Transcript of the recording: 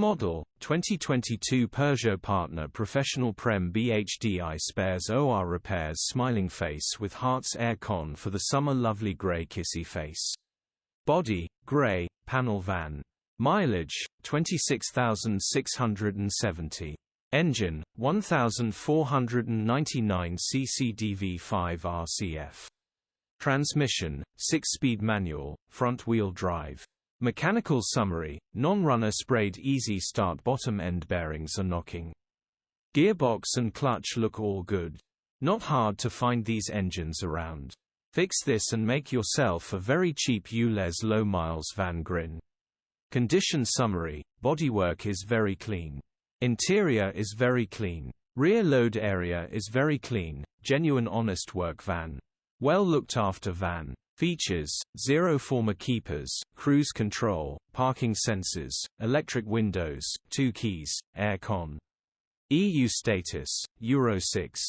model, 2022 Peugeot partner professional Prem Bhdi spares OR repairs smiling face with heart's air-con for the summer lovely grey kissy face. Body, grey, panel van. Mileage, 26,670. Engine, 1,499 cc DV5 RCF. Transmission, 6-speed manual, front-wheel drive. Mechanical summary, non-runner sprayed easy start bottom end bearings are knocking. Gearbox and clutch look all good. Not hard to find these engines around. Fix this and make yourself a very cheap ULEZ low miles van grin. Condition summary, bodywork is very clean. Interior is very clean. Rear load area is very clean, genuine honest work van. Well looked after van. Features, 0 former keepers, cruise control, parking sensors, electric windows, 2 keys, air con. EU status, Euro 6.